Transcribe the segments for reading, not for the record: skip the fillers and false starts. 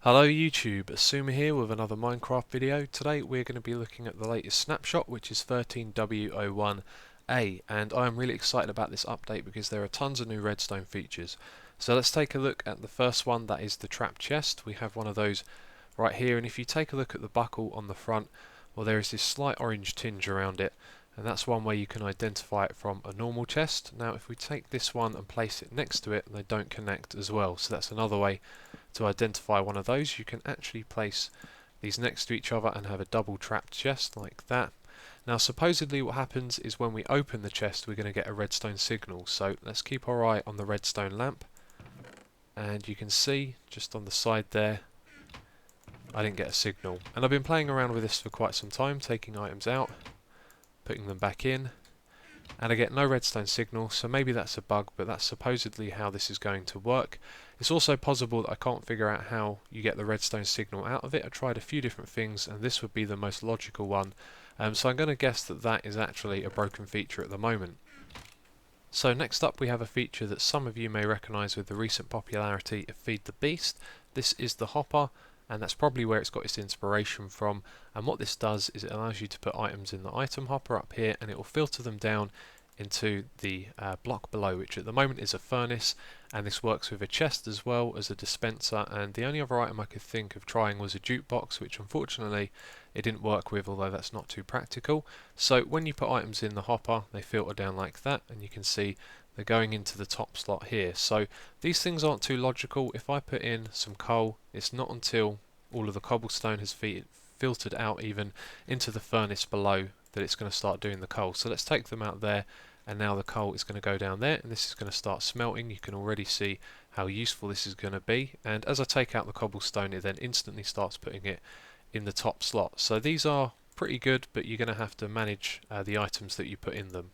Hello YouTube, Asuma here with another Minecraft video. Today we're going to be looking at the latest snapshot, which is 13W01A, and I am really excited about this update because there are tons of new redstone features. So let's take a look at the first one, that is the trap chest. We have one of those right here, and if you take a look at the buckle on the front, well, there is this slight orange tinge around it, and that's one way you can identify it from a normal chest. Now if we take this one and place it next to it, they don't connect as well, so that's another way to identify one of those. You can actually place these next to each other and have a double trapped chest like that. Now supposedly what happens is when we open the chest we're going to get a redstone signal, so let's keep our eye on the redstone lamp, and you can see just on the side there I didn't get a signal, and I've been playing around with this for quite some time, taking items out, putting them back in, and I get no redstone signal, so maybe that's a bug, but that's supposedly how this is going to work. It's also possible that I can't figure out how you get the redstone signal out of it. I tried a few different things and this would be the most logical one, so I'm going to guess that that is actually a broken feature at the moment. So next up we have a feature that some of you may recognise with the recent popularity of Feed the Beast. This is the hopper, and that's probably where it's got its inspiration from, and what this does is it allows you to put items in the item hopper up here and it will filter them down into the block below, which at the moment is a furnace, and this works with a chest as well as a dispenser, and the only other item I could think of trying was a jukebox, which unfortunately it didn't work with, although that's not too practical. So when you put items in the hopper they filter down like that, and you can see they're going into the top slot here. So these things aren't too logical. If I put in some coal, it's not until all of the cobblestone has filtered out even into the furnace below that it's going to start doing the coal. So let's take them out there, and now the coal is going to go down there and this is going to start smelting. You can already see how useful this is going to be, and as I take out the cobblestone it then instantly starts putting it in the top slot. So these are pretty good, but you're going to have to manage the items that you put in them.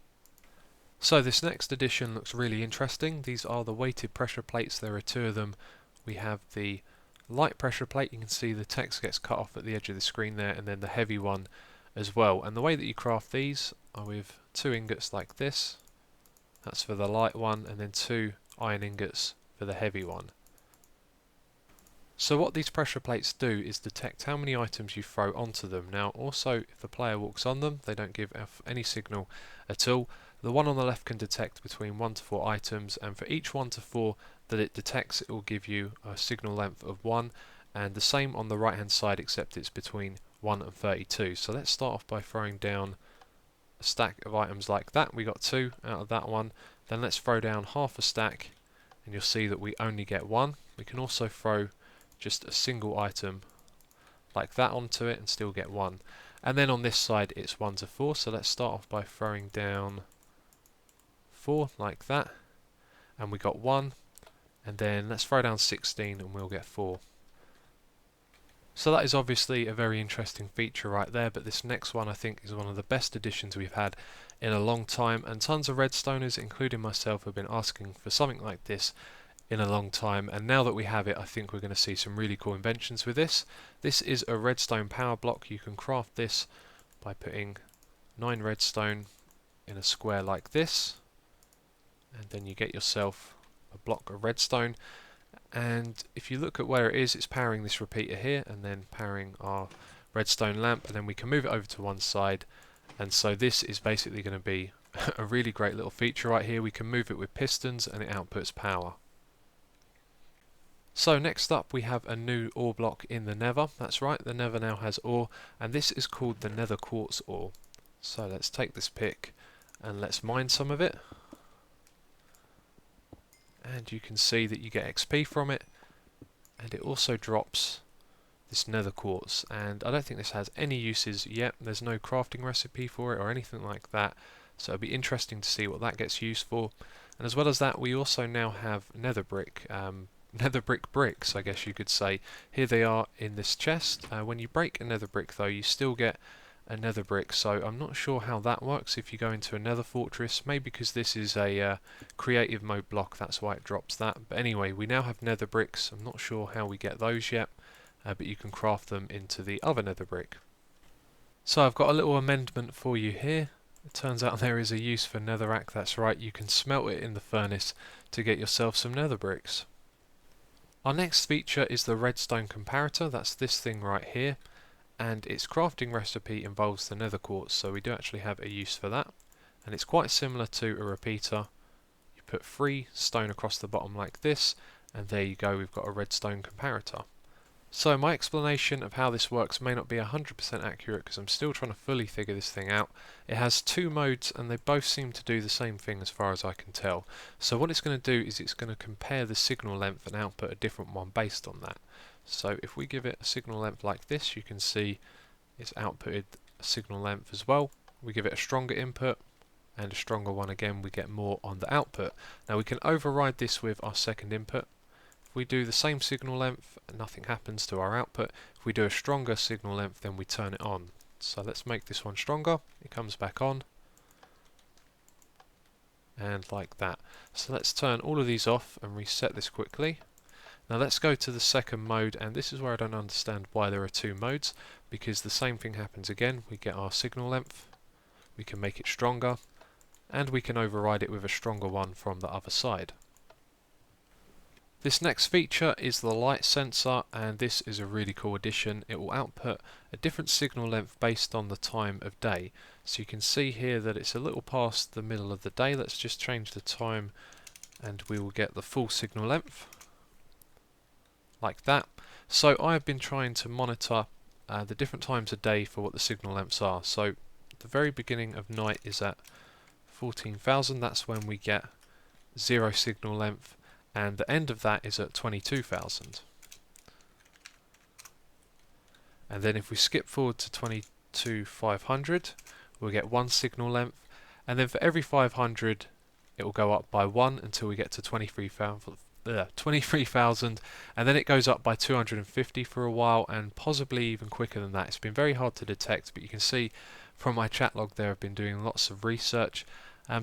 So this next addition looks really interesting. These are the weighted pressure plates. There are two of them. We have the light pressure plate, you can see the text gets cut off at the edge of the screen there, and then the heavy one as well. And the way that you craft these are with 2 ingots like this, that's for the light one, and then 2 iron ingots for the heavy one. So what these pressure plates do is detect how many items you throw onto them. Now also if the player walks on them they don't give off any signal at all. The one on the left can detect between 1 to 4 items, and for each 1 to 4 that it detects it will give you a signal length of 1, and the same on the right hand side except it's between 1 and 32. So let's start off by throwing down a stack of items like that. We got 2 out of that one. Then let's throw down half a stack and you'll see that we only get 1. We can also throw just a single item like that onto it and still get 1. And then on this side it's 1 to 4, so let's start off by throwing down 4 like that, and we got 1, and then let's throw down 16 and we'll get 4. So that is obviously a very interesting feature right there, but this next one I think is one of the best additions we've had in a long time, and tons of redstoners including myself have been asking for something like this in a long time, and now that we have it I think we're going to see some really cool inventions with this. This is a redstone power block. You can craft this by putting 9 redstone in a square like this, and then you get yourself a block of redstone, and if you look at where it is, it's powering this repeater here and then powering our redstone lamp, and then we can move it over to one side, and so this is basically going to be a really great little feature right here. We can move it with pistons and it outputs power. So next up we have a new ore block in the Nether. That's right, the Nether now has ore, and this is called the Nether quartz ore. So let's take this pick and let's mine some of it, and you can see that you get XP from it, and it also drops this nether quartz, and I don't think this has any uses yet. There's no crafting recipe for it or anything like that, so it'll be interesting to see what that gets used for. And as well as that we also now have nether brick, nether brick bricks I guess you could say. Here they are in this chest. When you break a nether brick though you still get a nether brick, so I'm not sure how that works if you go into a nether fortress. Maybe because this is a creative mode block, that's why it drops that. But anyway, we now have nether bricks. I'm not sure how we get those yet, but you can craft them into the other nether brick. So I've got a little amendment for you here. It turns out there is a use for netherrack. That's right, you can smelt it in the furnace to get yourself some nether bricks. Our next feature is the Redstone Comparator. That's this thing right here, and its crafting recipe involves the Nether quartz, so we do actually have a use for that. And it's quite similar to a repeater. You put 3 stone across the bottom like this, and there you go, we've got a redstone comparator. So my explanation of how this works may not be 100% accurate because I'm still trying to fully figure this thing out. It has 2 modes and they both seem to do the same thing as far as I can tell. So what it's going to do is it's going to compare the signal length and output a different one based on that. So if we give it a signal length like this, you can see it's outputted a signal length as well. We give it a stronger input and a stronger one again, we get more on the output. Now we can override this with our second input. If we do the same signal length, nothing happens to our output. If we do a stronger signal length, then we turn it on. So let's make this one stronger. It comes back on. And like that. So let's turn all of these off and reset this quickly. Now let's go to the second mode, and this is where I don't understand why there are 2 modes, because the same thing happens again. We get our signal length, we can make it stronger, and we can override it with a stronger one from the other side. This next feature is the light sensor, and this is a really cool addition. It will output a different signal length based on the time of day. So you can see here that it's a little past the middle of the day. Let's just change the time and we will get the full signal length like that. So I've been trying to monitor the different times of day for what the signal lengths are. So the very beginning of night is at 14,000, that's when we get 0 signal length, and the end of that is at 22,000. And then if we skip forward to 22,500, we'll get 1 signal length, and then for every 500 it will go up by 1 until we get to 23,000, and then it goes up by 250 for a while, and possibly even quicker than that. It's been very hard to detect, but you can see from my chat log there I've been doing lots of research.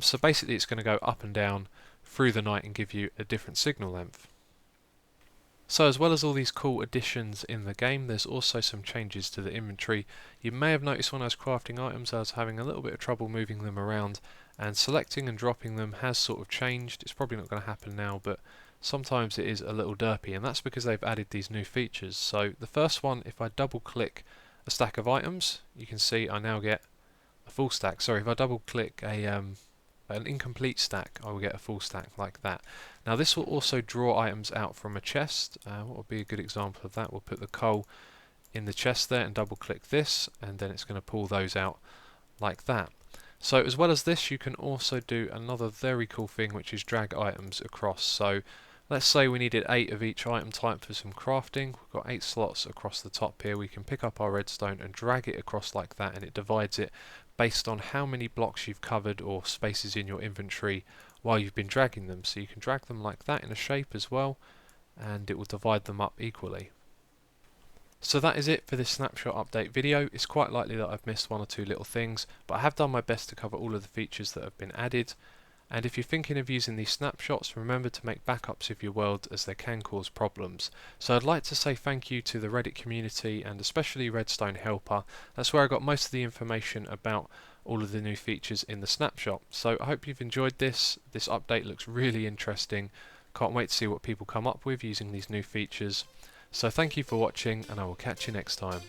So basically it's going to go up and down through the night and give you a different signal length. So as well as all these cool additions in the game, there's also some changes to the inventory. You may have noticed when I was crafting items I was having a little bit of trouble moving them around, and selecting and dropping them has sort of changed. It's probably not going to happen now, but sometimes it is a little derpy, and that's because they've added these new features. So the first one, if I double click a stack of items, you can see I now get a full stack. Sorry, if I double click an incomplete stack, I will get a full stack like that. Now this will also draw items out from a chest. What would be a good example of that? We'll put the coal in the chest there and double click this, and then it's going to pull those out like that. So as well as this, you can also do another very cool thing, which is drag items across. So let's say we needed 8 of each item type for some crafting. We've got 8 slots across the top here. We can pick up our redstone and drag it across like that, and it divides it based on how many blocks you've covered or spaces in your inventory while you've been dragging them. So you can drag them like that in a shape as well, and it will divide them up equally. So that is it for this snapshot update video. It's quite likely that I've missed 1 or 2 little things, but I have done my best to cover all of the features that have been added. And if you're thinking of using these snapshots, remember to make backups of your world, as they can cause problems. So I'd like to say thank you to the Reddit community and especially Redstone Helper. That's where I got most of the information about all of the new features in the snapshot. So I hope you've enjoyed this. This update looks really interesting. Can't wait to see what people come up with using these new features. So thank you for watching, and I will catch you next time.